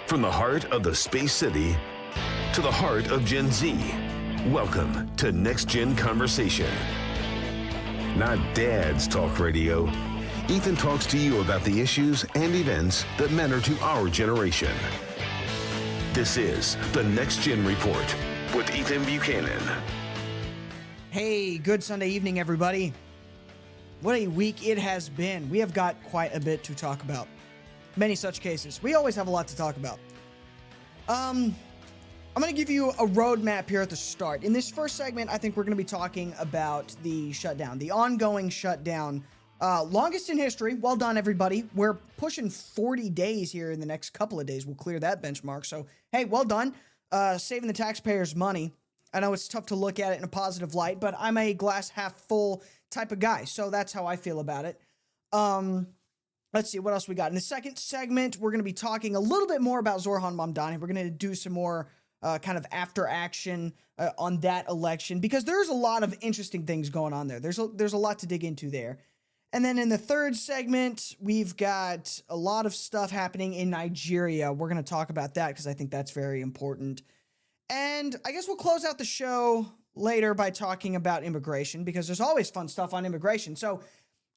From the heart of the Space City to the heart of Gen Z, welcome to Next Gen Conversation. Not Dad's Talk Radio. Ethan talks to you about the issues and events that matter to our generation. This is the Next Gen Report with Ethan Buchanan. Hey, good Sunday evening, everybody. What a week it has been. We have got quite a bit to talk about. Many such cases. We always have a lot to talk about. I'm going to give you a roadmap here at the start. In this first segment, I think we're going to be talking about the shutdown, the ongoing shutdown. Longest in history. Well done, everybody. We're pushing 40 days here in the next couple of days. We'll clear that benchmark. So, hey, well done. Saving the taxpayers money. I know it's tough to look at it in a positive light, but I'm a glass half full type of guy. So that's how I feel about it. Let's see what else we got. In the second segment, we're going to be talking a little bit more about Zorhan Mamdani. We're going to do some more kind of after action on that election because there's a lot of interesting things going on there. There's a lot to dig into there. And then in the third segment, we've got a lot of stuff happening in Nigeria. We're going to talk about that because I think that's very important. And I guess we'll close out the show later by talking about immigration because there's always fun stuff on immigration. So,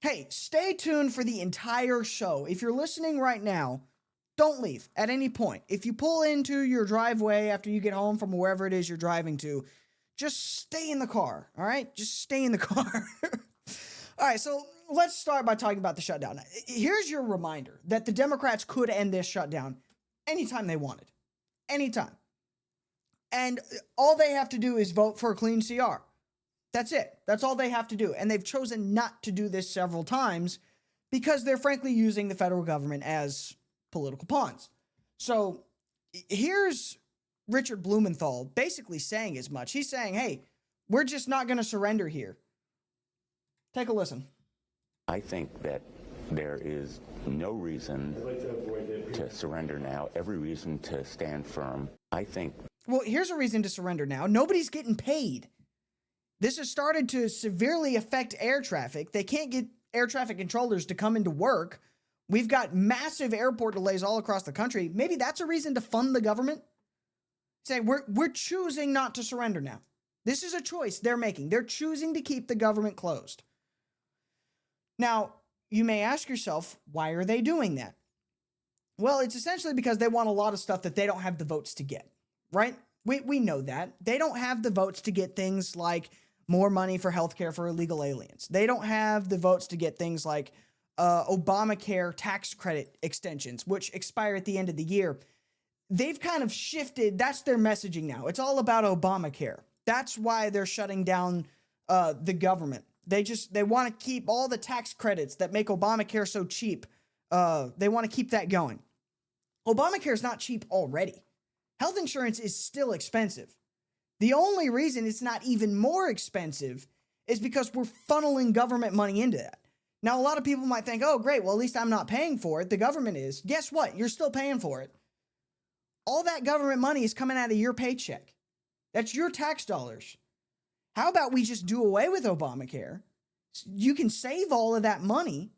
hey, stay tuned for the entire show. If you're listening right now, don't leave at any point. If you pull into your driveway after you get home from wherever it is you're driving to, just stay in the car, all right? Just stay in the car. All right, so let's start by talking about the shutdown. Here's your reminder that the Democrats could end this shutdown anytime they wanted. Anytime. And all they have to do is vote for a clean CR. That's it. That's all they have to do. And they've chosen not to do this several times because they're frankly using the federal government as political pawns. So here's Richard Blumenthal basically saying as much. He's saying, hey, we're just not going to surrender here. Take a listen. I think that there is no reason to surrender now, every reason to stand firm. I think. Well, here's a reason to surrender now. Nobody's getting paid. This has started to severely affect air traffic. They can't get air traffic controllers to come into work. We've got massive airport delays all across the country. Maybe that's a reason to fund the government. Say, we're choosing not to surrender now. This is a choice they're making. They're choosing to keep the government closed. Now, you may ask yourself, why are they doing that? Well, it's essentially because they want a lot of stuff that they don't have the votes to get, right? We know that. They don't have the votes to get things like more money for healthcare for illegal aliens. They don't have the votes to get things like Obamacare tax credit extensions, which expire at the end of the year. They've kind of shifted. That's their messaging now. It's all about Obamacare. That's why they're shutting down the government. They want to keep all the tax credits that make Obamacare so cheap. They want to keep that going. Obamacare is not cheap already. Health insurance is still expensive. The only reason it's not even more expensive is because we're funneling government money into that. Now, a lot of people might think, oh, great, well, at least I'm not paying for it. The government is. Guess what? You're still paying for it. All that government money is coming out of your paycheck. That's your tax dollars. How about we just do away with Obamacare? You can save all of that money,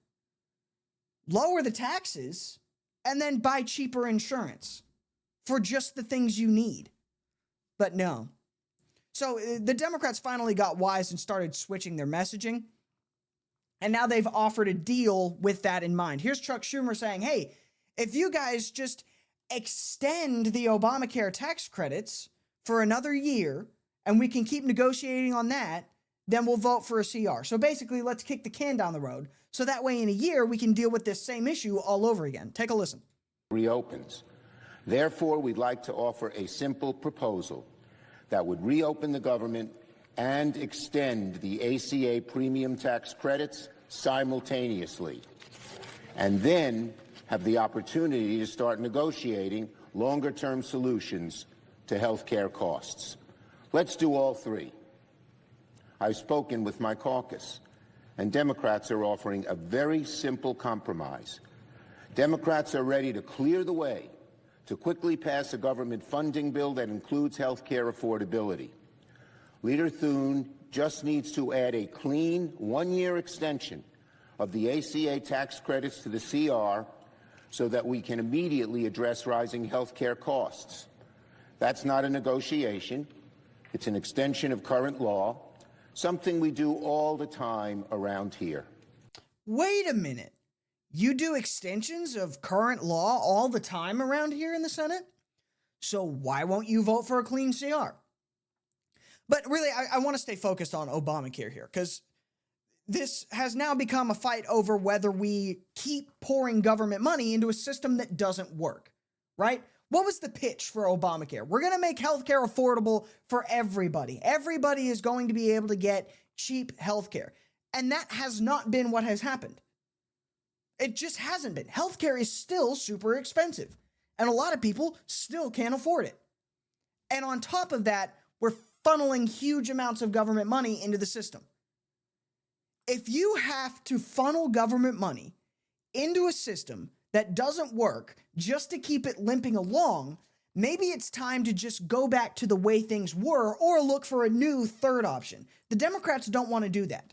lower the taxes, and then buy cheaper insurance for just the things you need. But no. So the Democrats finally got wise and started switching their messaging. And now they've offered a deal with that in mind. Here's Chuck Schumer saying, hey, if you guys just extend the Obamacare tax credits for another year, and we can keep negotiating on that, then we'll vote for a CR. So basically, let's kick the can down the road. So that way in a year, we can deal with this same issue all over again. Take a listen. Reopens. Therefore, we'd like to offer a simple proposal that would reopen the government and extend the ACA premium tax credits simultaneously, and then have the opportunity to start negotiating longer-term solutions to health care costs. Let's do all three. I've spoken with my caucus, and Democrats are offering a very simple compromise. Democrats are ready to clear the way to quickly pass a government funding bill that includes health care affordability. Leader Thune just needs to add a clean one-year extension of the ACA tax credits to the CR so that we can immediately address rising health care costs. That's not a negotiation. It's an extension of current law, something we do all the time around here. Wait a minute. You do extensions of current law all the time around here in the Senate? So why won't you vote for a clean CR? But really, I want to stay focused on Obamacare here, because this has now become a fight over whether we keep pouring government money into a system that doesn't work, right? What was the pitch for Obamacare? We're going to make healthcare affordable for everybody. Everybody is going to be able to get cheap healthcare. And that has not been what has happened. It just hasn't been. Healthcare is still super expensive, and a lot of people still can't afford it. And on top of that, we're funneling huge amounts of government money into the system. If you have to funnel government money into a system that doesn't work just to keep it limping along, maybe it's time to just go back to the way things were or look for a new third option. The Democrats don't want to do that.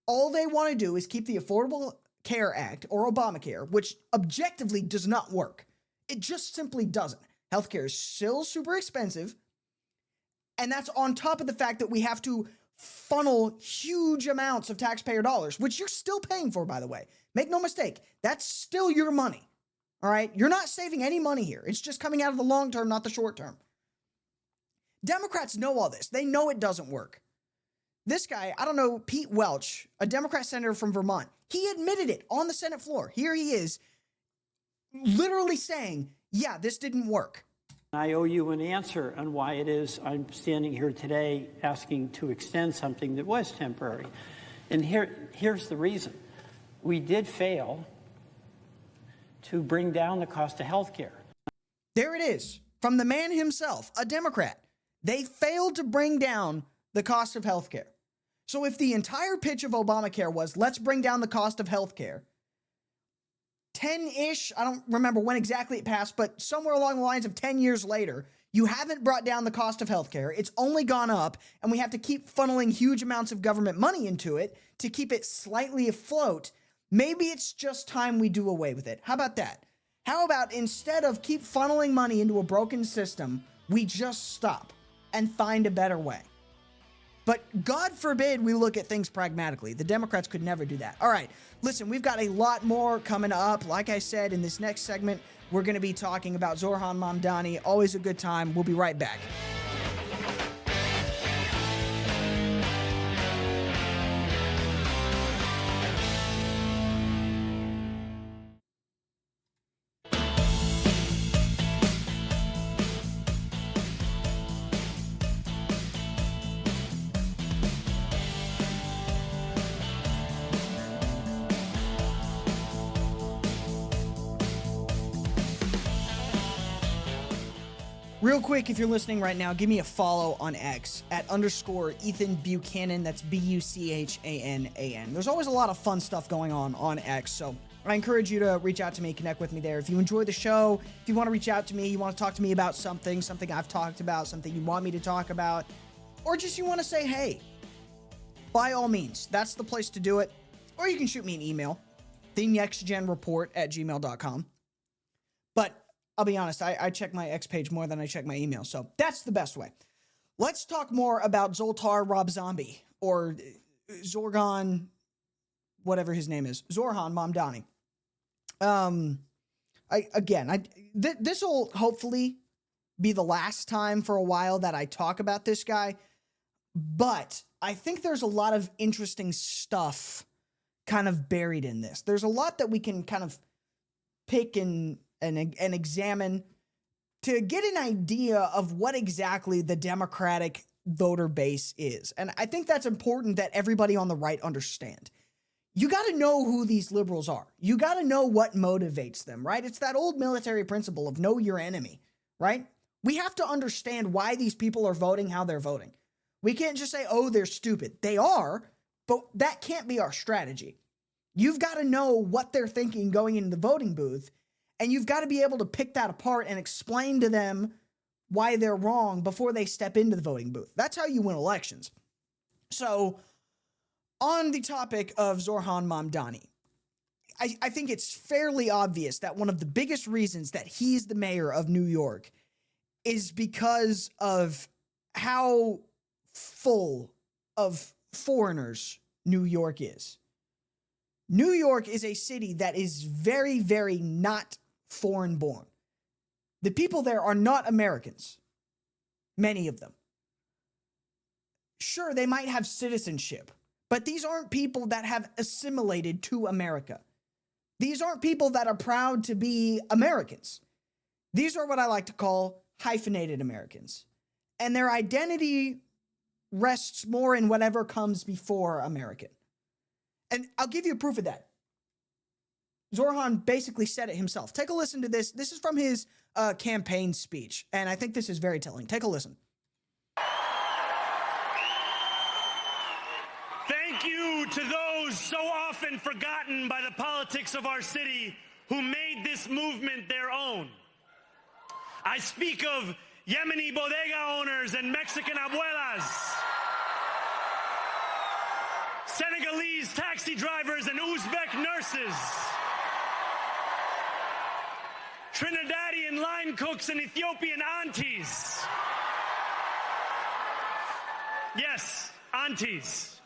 All they want to do is keep the Affordable Care Act, or Obamacare, which objectively does not work. It just simply doesn't. Healthcare is still super expensive, and that's on top of the fact that we have to funnel huge amounts of taxpayer dollars, which you're still paying for, by the way. Make no mistake, that's still your money, all right? You're not saving any money here. It's just coming out of the long term, not the short term. Democrats know all this. They know it doesn't work. This guy, I don't know, Pete Welch, a Democrat senator from Vermont, he admitted it on the Senate floor. Here he is, literally saying, yeah, this didn't work. I owe you an answer on why it is I'm standing here today asking to extend something that was temporary. And here's the reason. We did fail to bring down the cost of health care. There it is, from the man himself, a Democrat. They failed to bring down the cost of health care. So if the entire pitch of Obamacare was, let's bring down the cost of health care, 10-ish, I don't remember when exactly it passed, but somewhere along the lines of 10 years later, you haven't brought down the cost of healthcare. It's only gone up, and we have to keep funneling huge amounts of government money into it to keep it slightly afloat. Maybe it's just time we do away with it. How about that? How about instead of keep funneling money into a broken system, we just stop and find a better way? But God forbid we look at things pragmatically. The Democrats could never do that. All right, listen, we've got a lot more coming up. Like I said, in this next segment, we're going to be talking about Zohran Mamdani. Always a good time. We'll be right back. Real quick, if you're listening right now, give me a follow on X at _ Ethan Buchanan. That's BUCHANAN. There's always a lot of fun stuff going on X, so I encourage you to reach out to me, connect with me there. If you enjoy the show, if you want to reach out to me, you want to talk to me about something I've talked about, something you want me to talk about, or just you want to say hey, by all means, that's the place to do it. Or you can shoot me an email, thenextgenreport@gmail.com. But I'll be honest, I check my X page more than I check my email, so that's the best way. Let's talk more about Zoltar Rob-Zombie, or Zorgan, whatever his name is, Zohran Mamdani. This will hopefully be the last time for a while that I talk about this guy, but I think there's a lot of interesting stuff kind of buried in this. There's a lot that we can kind of pick and examine to get an idea of what exactly the Democratic voter base is. And I think that's important that everybody on the right understand. You got to know who these liberals are. You got to know what motivates them, right? It's that old military principle of know your enemy, right? We have to understand why these people are voting how they're voting. We can't just say, oh, they're stupid. They are, but that can't be our strategy. You've got to know what they're thinking going into the voting booth, and you've got to be able to pick that apart and explain to them why they're wrong before they step into the voting booth. That's how you win elections. So, on the topic of Zohran Mamdani, I think it's fairly obvious that one of the biggest reasons that he's the mayor of New York is because of how full of foreigners New York is. New York is a city that is very, very not foreign born. The people there are not Americans, many of them. Sure, they might have citizenship, but these aren't people that have assimilated to America. These aren't people that are proud to be Americans. These are what I like to call hyphenated Americans. And their identity rests more in whatever comes before American. And I'll give you proof of that. Zorhan basically said it himself. Take a listen to this. This is from his campaign speech, and I think this is very telling. Take a listen. Thank you to those so often forgotten by the politics of our city who made this movement their own. I speak of Yemeni bodega owners and Mexican abuelas, Senegalese taxi drivers and Uzbek nurses, Trinidadian line cooks and Ethiopian aunties. Yes, aunties.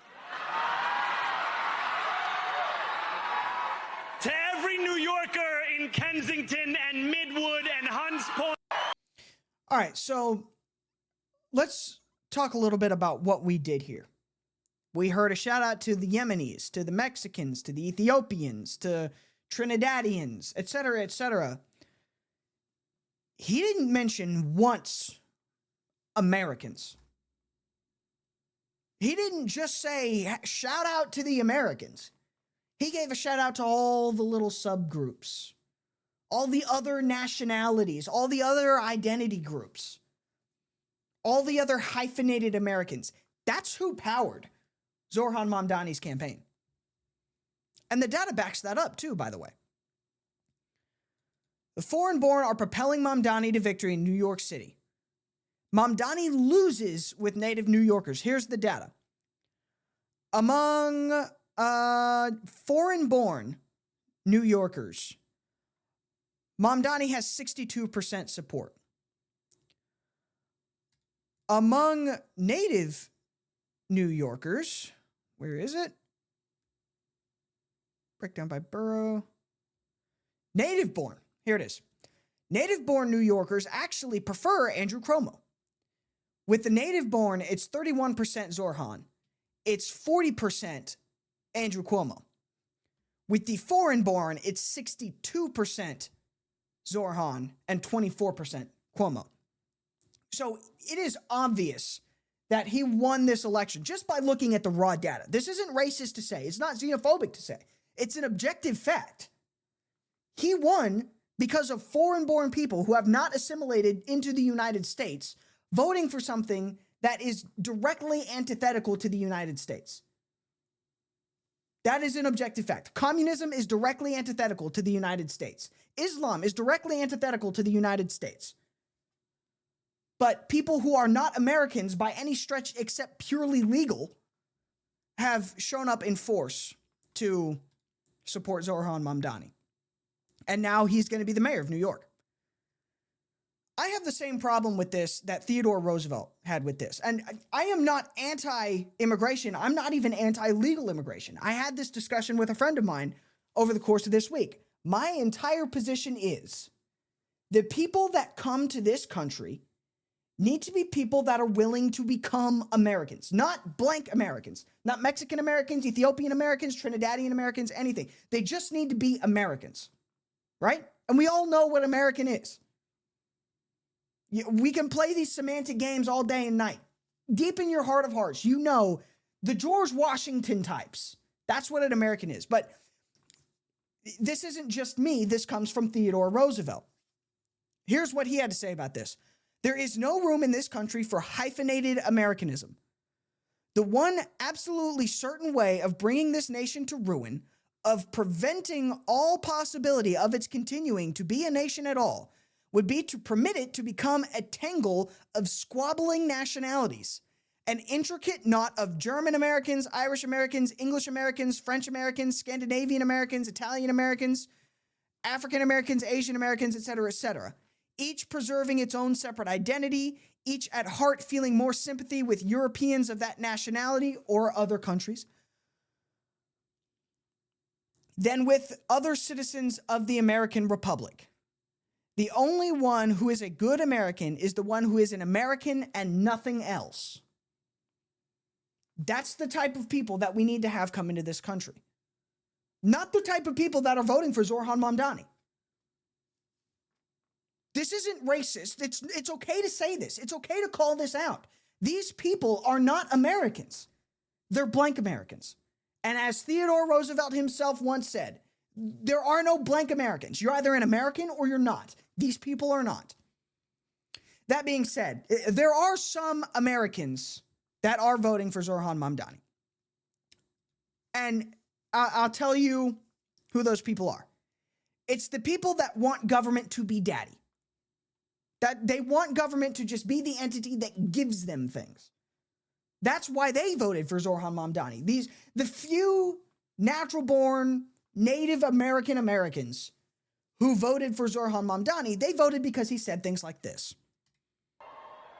To every New Yorker in Kensington and Midwood and Hunts Point. All right, so let's talk a little bit about what we did here. We heard a shout out to the Yemenis, to the Mexicans, to the Ethiopians, to Trinidadians, etc., etc. He didn't mention once Americans. He didn't just say, shout out to the Americans. He gave a shout out to all the little subgroups, all the other nationalities, all the other identity groups, all the other hyphenated Americans. That's who powered Zorhan Mamdani's campaign. And the data backs that up too, by the way. The foreign-born are propelling Mamdani to victory in New York City. Mamdani loses with native New Yorkers. Here's the data. Among foreign-born New Yorkers, Mamdani has 62% support. Among native New Yorkers, where is it? Breakdown by borough. Native-born. Here it is. Native-born New Yorkers actually prefer Andrew Cuomo. With the native-born, it's 31% Zorhan. It's 40% Andrew Cuomo. With the foreign-born, it's 62% Zorhan and 24% Cuomo. So it is obvious that he won this election just by looking at the raw data. This isn't racist to say. It's not xenophobic to say. It's an objective fact. He won because of foreign-born people who have not assimilated into the United States voting for something that is directly antithetical to the United States. That is an objective fact. Communism is directly antithetical to the United States. Islam is directly antithetical to the United States. But people who are not Americans by any stretch except purely legal have shown up in force to support Zorhan Mamdani. And now he's going to be the mayor of New York. I have the same problem with this that Theodore Roosevelt had with this. And I am not anti-immigration. I'm not even anti-legal immigration. I had this discussion with a friend of mine over the course of this week. My entire position is the people that come to this country need to be people that are willing to become Americans, not blank Americans, not Mexican Americans, Ethiopian Americans, Trinidadian Americans, anything. They just need to be Americans, right? And we all know what American is. We can play these semantic games all day and night. Deep in your heart of hearts, you know the George Washington types. That's what an American is. But this isn't just me. This comes from Theodore Roosevelt. Here's what he had to say about this. There is no room in this country for hyphenated Americanism. The one absolutely certain way of bringing this nation to ruin, of preventing all possibility of its continuing to be a nation at all, would be to permit it to become a tangle of squabbling nationalities An intricate knot of German Americans, Irish Americans, English Americans, French Americans, Scandinavian Americans, Italian Americans, African Americans, Asian Americans, etc., each preserving its own separate identity, each at heart feeling more sympathy with Europeans of that nationality or other countries than with other citizens of the American Republic. The only one who is a good American is the one who is an American and nothing else. That's the type of people that we need to have come into this country. Not the type of people that are voting for Zorhan Mamdani. This isn't racist. It's okay to say this. It's okay to call this out. These people are not Americans. They're blank Americans. And as Theodore Roosevelt himself once said, there are no blank Americans. You're either an American or you're not. These people are not. That being said, there are some Americans that are voting for Zorhan Mamdani. And I'll tell you who those people are. It's the people that want government to be daddy. That they want government to just be the entity that gives them things. That's why they voted for Zorhan Mamdani. The few natural-born Native American Americans who voted for Zorhan Mamdani, they voted because he said things like this.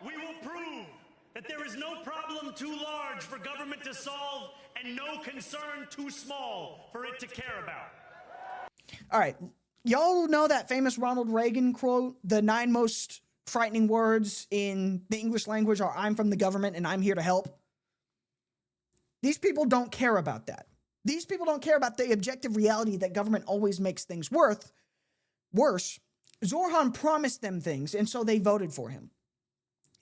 We will prove that there is no problem too large for government to solve and no concern too small for it to care about. All right. Y'all know that famous Ronald Reagan quote, the 9 most frightening words in the English language are "I'm from the government and I'm here to help." These people don't care about that. These people don't care about the objective reality that government always makes things worse. Zorhan promised them things, and so they voted for him.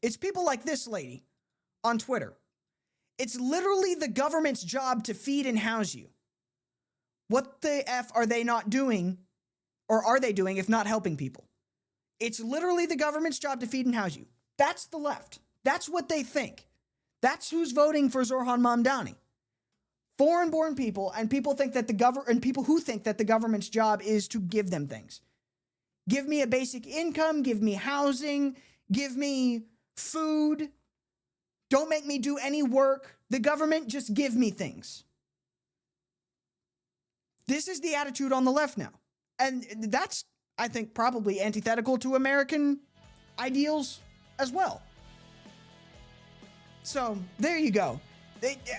It's people like this lady on Twitter. It's literally the government's job to feed and house you. What the F are they not doing, or are they doing, if not helping people? It's literally the government's job to feed and house you. That's the left. That's what they think. That's who's voting for Zorhan Mamdani. Foreign-born people and people think that people who think that the government's job is to give them things. Give me a basic income, give me housing, give me food. Don't make me do any work. The government just give me things. This is the attitude on the left now. And that's, I think, probably antithetical to American ideals as well. So there you go.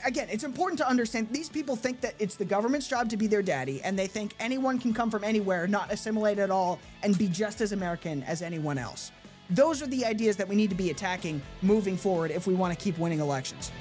Again, it's important to understand these people think that it's the government's job to be their daddy, and they think anyone can come from anywhere, not assimilate at all, and be just as American as anyone else. Those are the ideas that we need to be attacking moving forward if we want to keep winning elections.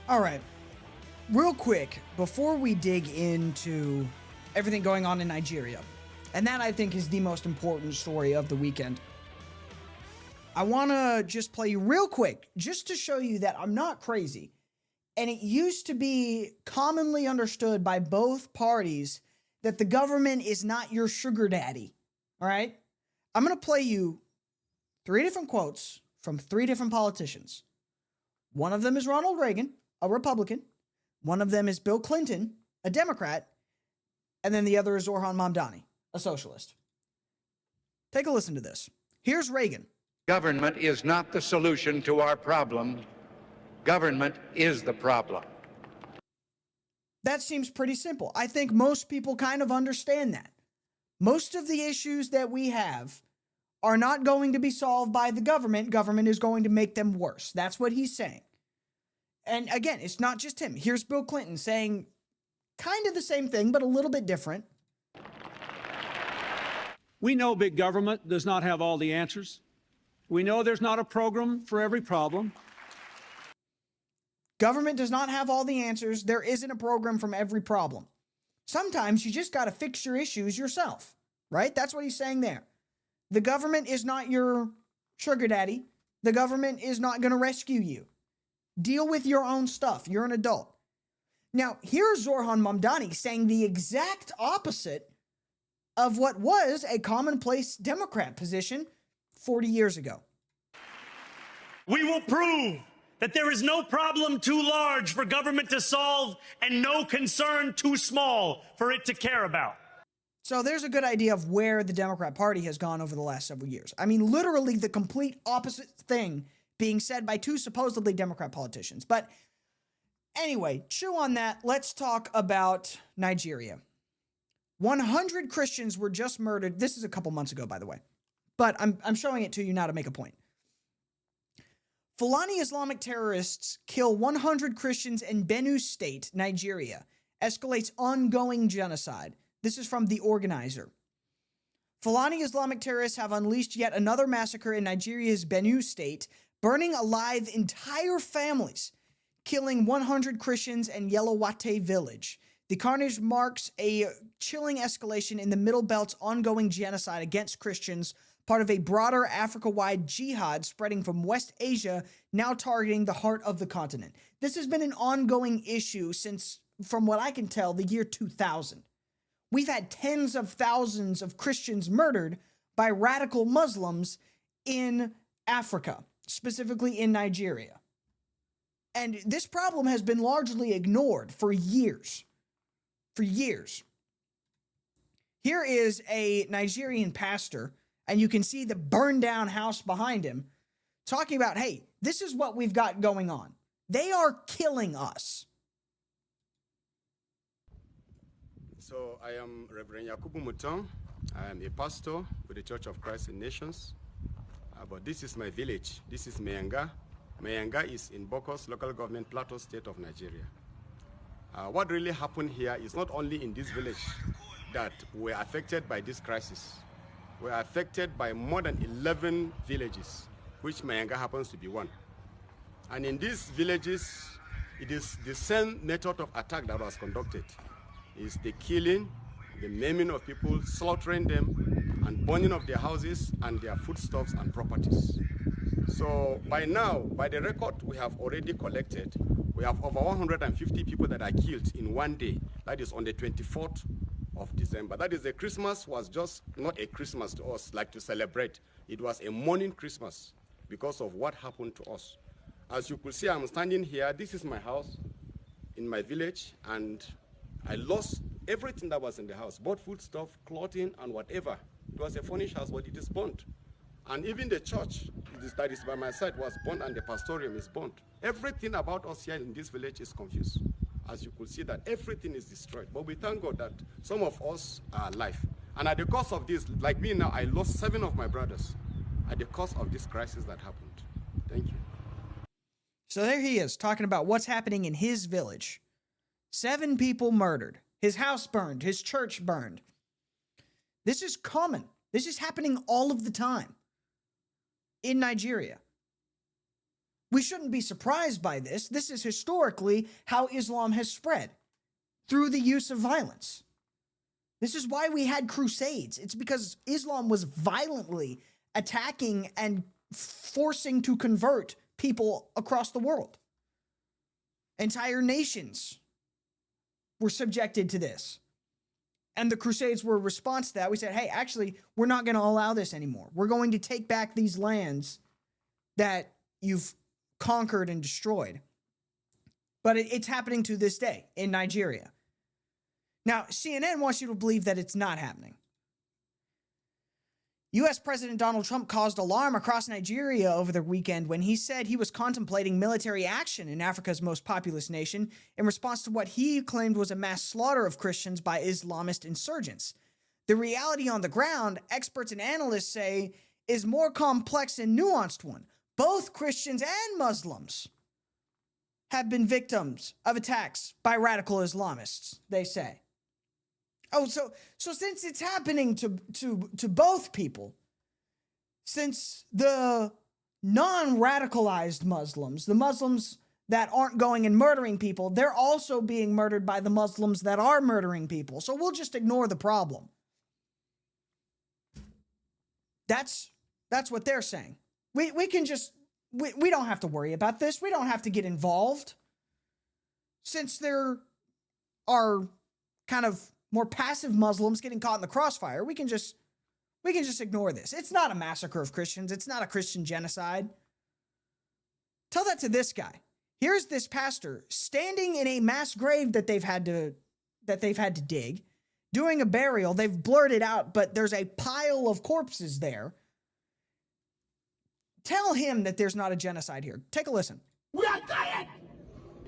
All right, real quick, before we dig into everything going on in Nigeria, and that I think is the most important story of the weekend, I want to just play you real quick, just to show you that I'm not crazy. And it used to be commonly understood by both parties that the government is not your sugar daddy, all right? I'm going to play you 3 different quotes from 3 different politicians. One of them is Ronald Reagan, a Republican. One of them is Bill Clinton, a Democrat. And then the other is Zorhan Mamdani, a socialist. Take a listen to this. Here's Reagan. Government is not the solution to our problem. Government is the problem. That seems pretty simple. I think most people kind of understand that. Most of the issues that we have are not going to be solved by the government. Government is going to make them worse. That's what he's saying. And again, it's not just him. Here's Bill Clinton saying kind of the same thing, but a little bit different. We know big government does not have all the answers. We know there's not a program for every problem. Government does not have all the answers. There isn't a program from every problem. Sometimes you just got to fix your issues yourself, right? That's what he's saying there. The government is not your sugar daddy. The government is not going to rescue you. Deal with your own stuff. You're an adult. Now, here's Zorhan Mamdani saying the exact opposite of what was a commonplace Democrat position 40 years ago. We will prove that there is no problem too large for government to solve and no concern too small for it to care about. So there's a good idea of where the Democrat Party has gone over the last several years. I mean, literally the complete opposite thing being said by two supposedly Democrat politicians. But anyway, chew on that. Let's talk about Nigeria. 100 Christians were just murdered. This is a couple months ago, by the way. But I'm showing it to you now to make a point. Fulani Islamic terrorists kill 100 Christians in Benue State, Nigeria. Escalates ongoing genocide. This is from The Organizer. Fulani Islamic terrorists have unleashed yet another massacre in Nigeria's Benue State, burning alive entire families, killing 100 Christians in Yelawate village. The carnage marks a chilling escalation in the Middle Belt's ongoing genocide against Christians, part of a broader Africa-wide jihad spreading from West Asia, now targeting the heart of the continent. This has been an ongoing issue since, from what I can tell, the year 2000. We've had tens of thousands of Christians murdered by radical Muslims in Africa, specifically in Nigeria. And this problem has been largely ignored for years. For years. Here is a Nigerian pastor, and you can see the burned down house behind him, talking about, hey, this is what we've got going on. They are killing us. So I am Reverend Yakubu Muton. I am a pastor with the Church of Christ in Nations. But this is my village. This is Mayanga. Mayanga is in Bokos local government, Plateau State of Nigeria. What really happened here is not only in this village that we're affected by this crisis. We're affected by more than 11 villages, which Mayanga happens to be one. And in these villages, it is the same method of attack that was conducted. It's the killing, the maiming of people, slaughtering them, and burning of their houses and their foodstuffs and properties. So by now, by the record we have already collected, we have over 150 people that are killed in one day. That is on the 24th of December. That is, the Christmas was just not a Christmas to us, like to celebrate. It was a mourning Christmas because of what happened to us. As you could see, I'm standing here. This is my house in my village, and I lost everything that was in the house, both foodstuff, clothing, and whatever. It was a furnished house, but it is burnt. And even the church that is by my side was burnt, and the pastorium is burnt. Everything about us here in this village is confused. As you could see, that everything is destroyed. But we thank God that some of us are alive. And at the cost of this, like me now, I lost 7 of my brothers at the cost of this crisis that happened. Thank you. So there he is, talking about what's happening in his village. 7 people murdered. His house burned. His church burned. This is common. This is happening all of the time in Nigeria. We shouldn't be surprised by this. This is historically how Islam has spread, through the use of violence. This is why we had crusades. It's because Islam was violently attacking and forcing to convert people across the world. Entire nations were subjected to this. And the Crusades were a response to that. We said, hey, actually, we're not going to allow this anymore. We're going to take back these lands that you've conquered and destroyed. But it's happening to this day in Nigeria. Now, CNN wants you to believe that it's not happening. U.S. President Donald Trump caused alarm across Nigeria over the weekend when he said he was contemplating military action in Africa's most populous nation in response to what he claimed was a mass slaughter of Christians by Islamist insurgents. The reality on the ground, experts and analysts say, is more complex and nuanced one. Both Christians and Muslims have been victims of attacks by radical Islamists, they say. Oh, so since it's happening to both people, since the non-radicalized Muslims, the Muslims that aren't going and murdering people, they're also being murdered by the Muslims that are murdering people. So we'll just ignore the problem. That's what they're saying. We can just, we don't have to worry about this. We don't have to get involved. Since there are kind of more passive Muslims getting caught in the crossfire, we can just ignore this. It's not a massacre of Christians. It's not a Christian genocide. Tell that to this guy. Here's this pastor standing in a mass grave that they've had to dig, doing a burial. They've blurred it out, but there's a pile of corpses there. Tell him that there's not a genocide here. Take a listen. We are tired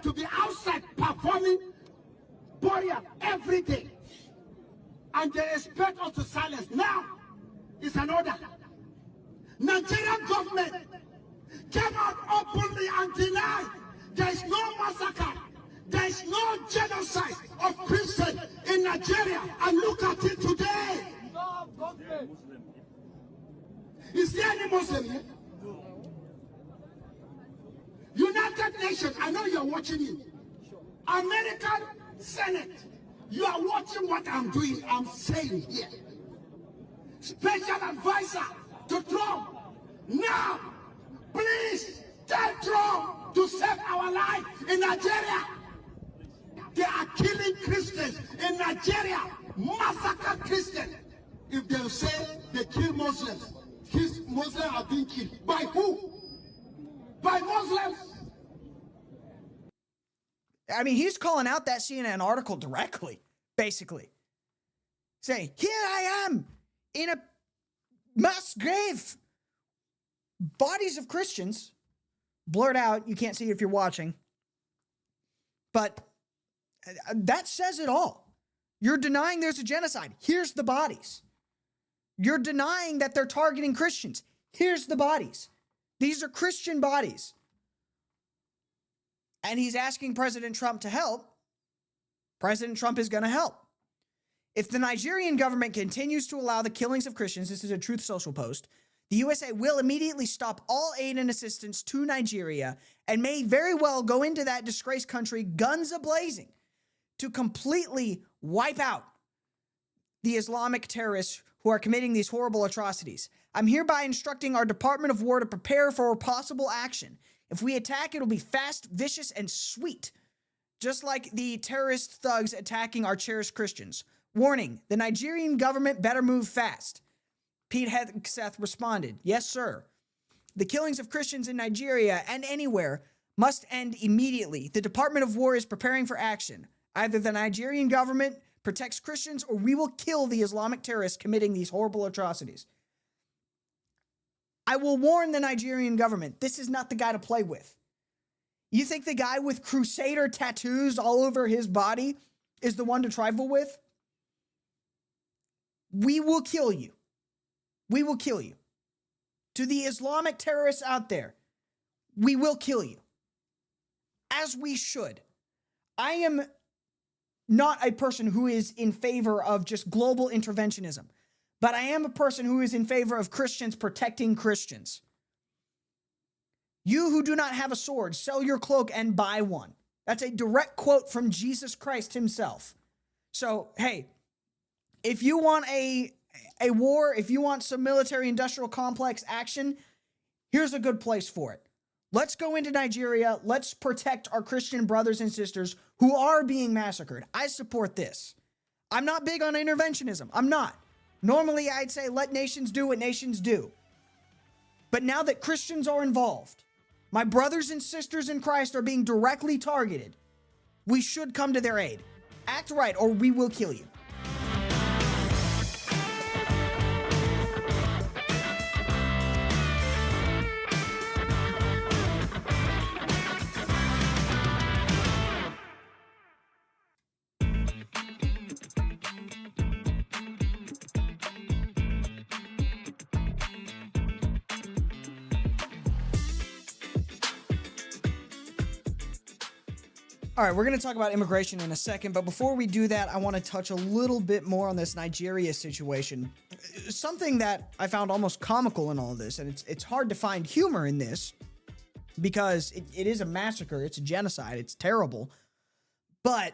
to be outside performing burial every day. And they expect us to silence. Now, it's an order. Nigerian government came out openly and denied there is no massacre, there is no genocide of Christians in Nigeria. And look at it today. Is there any Muslim here? United Nations, I know you're watching it. American Senate, you are watching what I'm doing, I'm saying here. Special advisor to Trump, now, please tell Trump to save our life in Nigeria. They are killing Christians in Nigeria, massacre Christians. If they say they kill Muslims, Muslims are being killed. By who? By Muslims. I mean, he's calling out that CNN article directly, basically. Saying, here I am in a mass grave. Bodies of Christians, blurred out. You can't see it if you're watching. But that says it all. You're denying there's a genocide. Here's the bodies. You're denying that they're targeting Christians. Here's the bodies. These are Christian bodies. And he's asking President Trump to help. President Trump is going to help. If the Nigerian government continues to allow the killings of Christians, this is a Truth Social post, the USA will immediately stop all aid and assistance to Nigeria and may very well go into that disgraced country guns a-blazing to completely wipe out the Islamic terrorists who are committing these horrible atrocities. I'm hereby instructing our Department of War to prepare for possible action. If we attack, it'll be fast, vicious, and sweet, just like the terrorist thugs attacking our cherished Christians. Warning, the Nigerian government better move fast. Pete Hegseth responded, yes, sir. The killings of Christians in Nigeria and anywhere must end immediately. The Department of War is preparing for action. Either the Nigerian government protects Christians or we will kill the Islamic terrorists committing these horrible atrocities. I will warn the Nigerian government, this is not the guy to play with. You think the guy with crusader tattoos all over his body is the one to trifle with? We will kill you. We will kill you. To the Islamic terrorists out there, we will kill you. As we should. I am not a person who is in favor of just global interventionism, but I am a person who is in favor of Christians protecting Christians. You who do not have a sword, sell your cloak and buy one. That's a direct quote from Jesus Christ himself. So, hey, if you want a war, if you want some military industrial complex action, here's a good place for it. Let's go into Nigeria. Let's protect our Christian brothers and sisters who are being massacred. I support this. I'm not big on interventionism. I'm not. Normally, I'd say let nations do what nations do. But now that Christians are involved, my brothers and sisters in Christ are being directly targeted, we should come to their aid. Act right or we will kill you. All right, we're going to talk about immigration in a second, but before we do that, I want to touch a little bit more on this Nigeria situation. Something that I found almost comical in all of this, and it's hard to find humor in this because it is a massacre, it's a genocide, it's terrible, but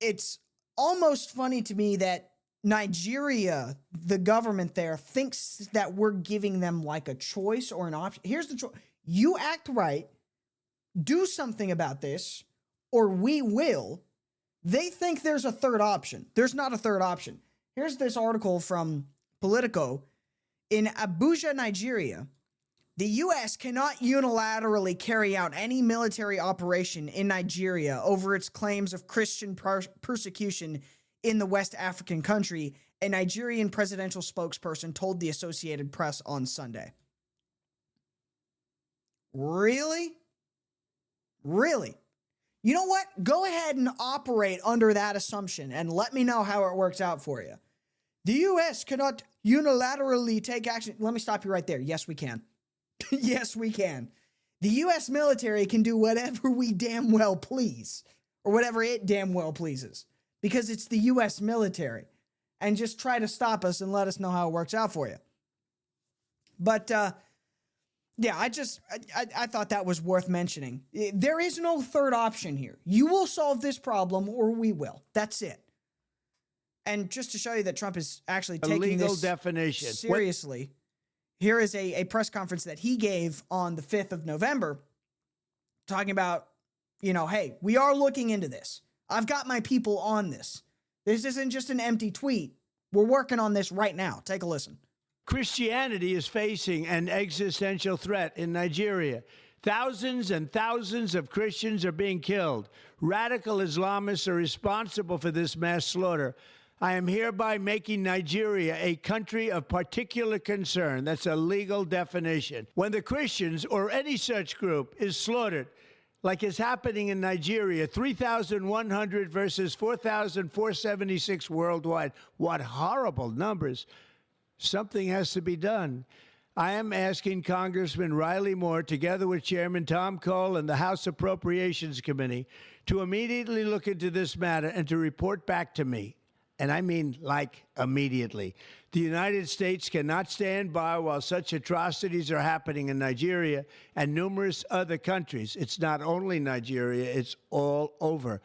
it's almost funny to me that Nigeria, the government there, thinks that we're giving them like a choice or an option. Here's the choice. You act right, do something about this, or we will They think there's a third option. There's not a third option. Here's this article from Politico. In Abuja, Nigeria, the U.S. cannot unilaterally carry out any military operation in Nigeria over its claims of Christian persecution in the West African country, a Nigerian presidential spokesperson told the Associated Press on Sunday. Really? Really? You know what? Go ahead and operate under that assumption and let me know how it works out for you. The U.S. cannot unilaterally take action. Let me stop you right there. Yes, we can. Yes, we can. The U.S. military can do whatever we damn well please, or whatever it damn well pleases, because it's the U.S. military, and just try to stop us and let us know how it works out for you. But, yeah, I thought that was worth mentioning. There is no third option here. You will solve this problem or we will. That's it. And just to show you that Trump is actually taking this definition seriously, here is a press conference that he gave on the 5th of November talking about, you know, hey, we are looking into this. I've got my people on this. This isn't just an empty tweet. We're working on this right now. Take a listen. Christianity is facing an existential threat in Nigeria. Thousands and thousands of Christians are being killed. Radical Islamists are responsible for this mass slaughter. I am hereby making Nigeria a country of particular concern. That's a legal definition. When the Christians or any such group is slaughtered, like is happening in Nigeria, 3,100 versus 4,476 worldwide. What horrible numbers. Something has to be done. I am asking Congressman Riley Moore, together with Chairman Tom Cole and the House Appropriations Committee, to immediately look into this matter and to report back to me. And I mean, like, immediately. The United States cannot stand by while such atrocities are happening in Nigeria and numerous other countries. It's not only Nigeria, it's all over.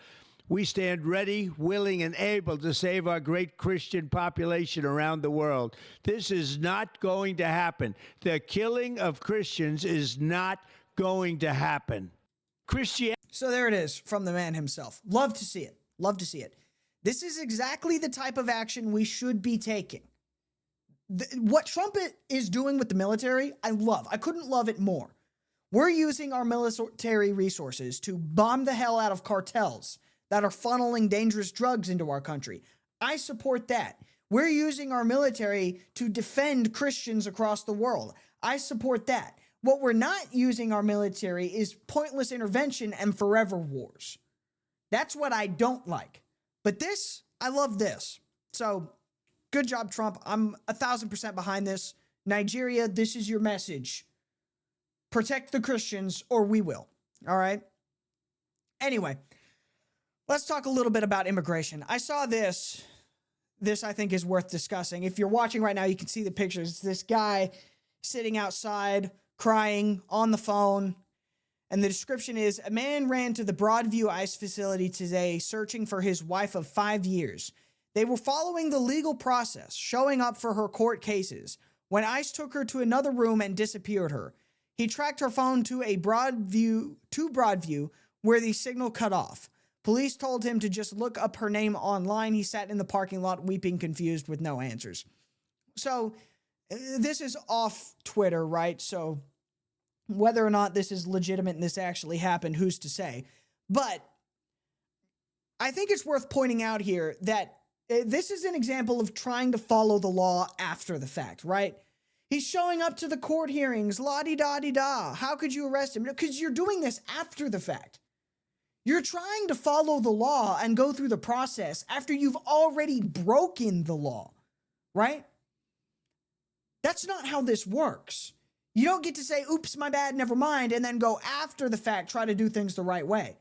We stand ready, willing, and able to save our great Christian population around the world. This is not going to happen. The killing of Christians is not going to happen. So there it is from the man himself. Love to see it. Love to see it. This is exactly the type of action we should be taking. What Trump is doing with the military, I love. I couldn't love it more. We're using our military resources to bomb the hell out of cartels that are funneling dangerous drugs into our country. I support that. We're using our military to defend Christians across the world. I support that. What we're not using our military is pointless intervention and forever wars. That's what I don't like. But this, I love this. So, good job, Trump. I'm 1,000% behind this. Nigeria, this is your message. Protect the Christians or we will. All right? Anyway, let's talk a little bit about immigration. I saw this. This, I think, is worth discussing. If you're watching right now, you can see the pictures. It's this guy sitting outside, crying on the phone. And the description is, a man ran to the Broadview ICE facility today searching for his wife of 5 years. They were following the legal process, showing up for her court cases, when ICE took her to another room and disappeared her. He tracked her phone to Broadview, where the signal cut off. Police told him to just look up her name online. He sat in the parking lot weeping, confused, with no answers. So, this is off Twitter, right? So, whether or not this is legitimate and this actually happened, who's to say? But I think it's worth pointing out here that this is an example of trying to follow the law after the fact, right? He's showing up to the court hearings, la-di-da-di-da. How could you arrest him? Because you're doing this after the fact. You're trying to follow the law and go through the process after you've already broken the law, right? That's not how this works. You don't get to say, oops, my bad, never mind, and then go after the fact, try to do things the right way.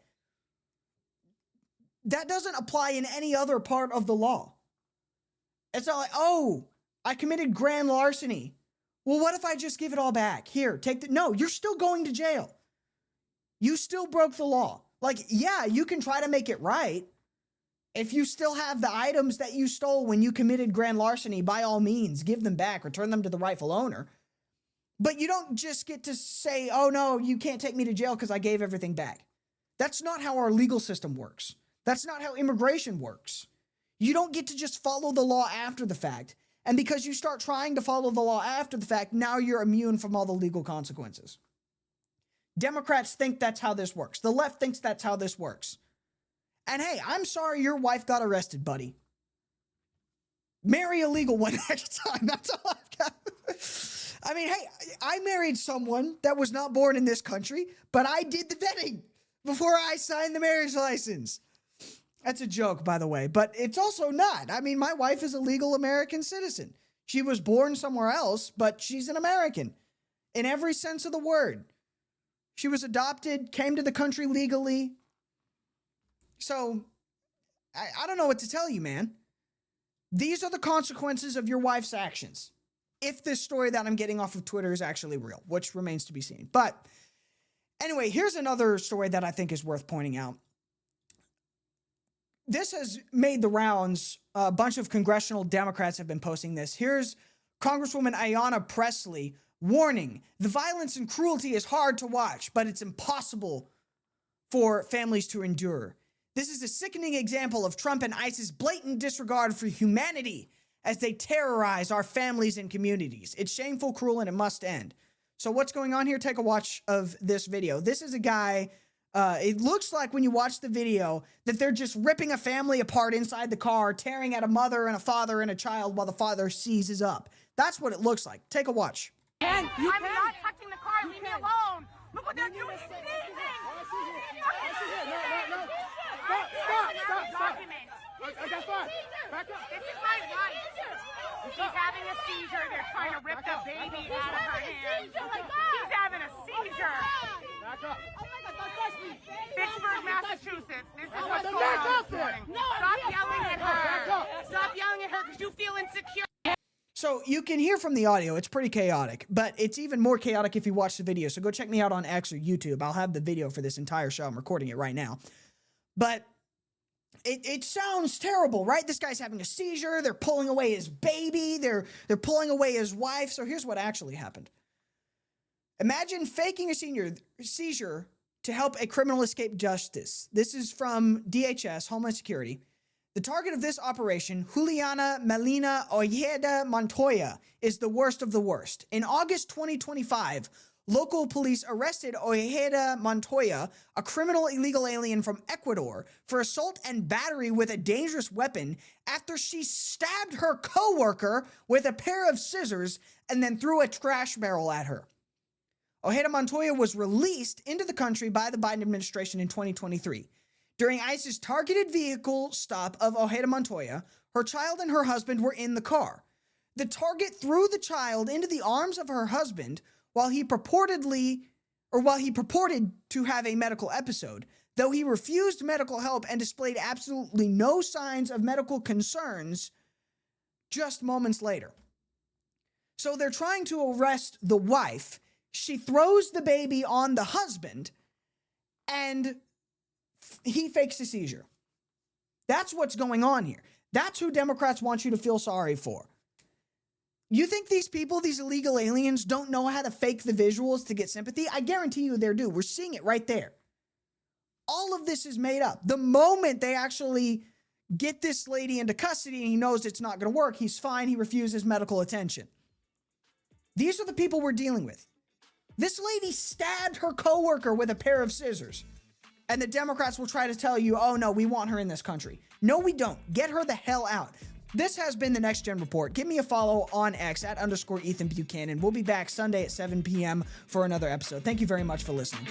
That doesn't apply in any other part of the law. It's not like, oh, I committed grand larceny. Well, what if I just give it all back? Here, take the... No, you're still going to jail. You still broke the law. Like, yeah, you can try to make it right. If you still have the items that you stole when you committed grand larceny, by all means, give them back, return them to the rightful owner. But you don't just get to say, oh no, you can't take me to jail because I gave everything back. That's not how our legal system works. That's not how immigration works. You don't get to just follow the law after the fact. And because you start trying to follow the law after the fact, now you're immune from all the legal consequences. Democrats think that's how this works. The left thinks that's how this works. And hey, I'm sorry your wife got arrested, buddy. Marry a legal one next time. That's all I've got. I mean, hey, I married someone that was not born in this country, but I did the vetting before I signed the marriage license. That's a joke, by the way, but it's also not. I mean, my wife is a legal American citizen. She was born somewhere else, but she's an American in every sense of the word. She was adopted, came to the country legally. So, I don't know what to tell you, man. These are the consequences of your wife's actions. If this story that I'm getting off of Twitter is actually real, which remains to be seen. But anyway, here's another story that I think is worth pointing out. This has made the rounds. A bunch of congressional Democrats have been posting this. Here's Congresswoman Ayanna Pressley warning, the violence and cruelty is hard to watch, but it's impossible for families to endure. This is a sickening example of Trump and ICE's blatant disregard for humanity as they terrorize our families and communities. It's shameful, cruel, and it must end. So what's going on here? Take a watch of this video. This is a guy, it looks like when you watch the video that they're just ripping a family apart inside the car, tearing at a mother and a father and a child while the father seizes up. That's what it looks like. Take a watch. I'm not touching the car. Leave me alone. Look what they're doing. Stop. That's fine. Back up. This is my wife. She's having a seizure. They're trying to rip the baby out of her hand. She's having a seizure. Back up. Pittsburgh, Massachusetts. This is what's going on this morning. Stop yelling at her. Stop yelling at her because you feel insecure. So you can hear from the audio, it's pretty chaotic, but it's even more chaotic if you watch the video. So go check me out on X or YouTube. I'll have the video for this entire show. I'm recording it right now. But it sounds terrible, right? This guy's having a seizure. They're pulling away his baby. They're pulling away his wife. So here's what actually happened. Imagine faking a seizure to help a criminal escape justice. This is from DHS, Homeland Security. The target of this operation, Juliana Melina Ojeda Montoya, is the worst of the worst. In August 2025, local police arrested Ojeda Montoya, a criminal illegal alien from Ecuador, for assault and battery with a dangerous weapon after she stabbed her coworker with a pair of scissors and then threw a trash barrel at her. Ojeda Montoya was released into the country by the Biden administration in 2023. During ICE's targeted vehicle stop of Ojeda Montoya, her child and her husband were in the car. The target threw the child into the arms of her husband while he purported to have a medical episode, though he refused medical help and displayed absolutely no signs of medical concerns just moments later. So they're trying to arrest the wife. She throws the baby on the husband, and he fakes a seizure. That's what's going on here. That's who Democrats want you to feel sorry for. You think these people, these illegal aliens, don't know how to fake the visuals to get sympathy? I guarantee you they do. We're seeing it right there. All of this is made up. The moment they actually get this lady into custody and he knows it's not going to work, he's fine, he refuses medical attention. These are the people we're dealing with. This lady stabbed her coworker with a pair of scissors. And the Democrats will try to tell you, oh no, we want her in this country. No, we don't. Get her the hell out. This has been the Next Gen Report. Give me a follow on X at _Ethan Buchanan. We'll be back Sunday at 7 p.m. for another episode. Thank you very much for listening.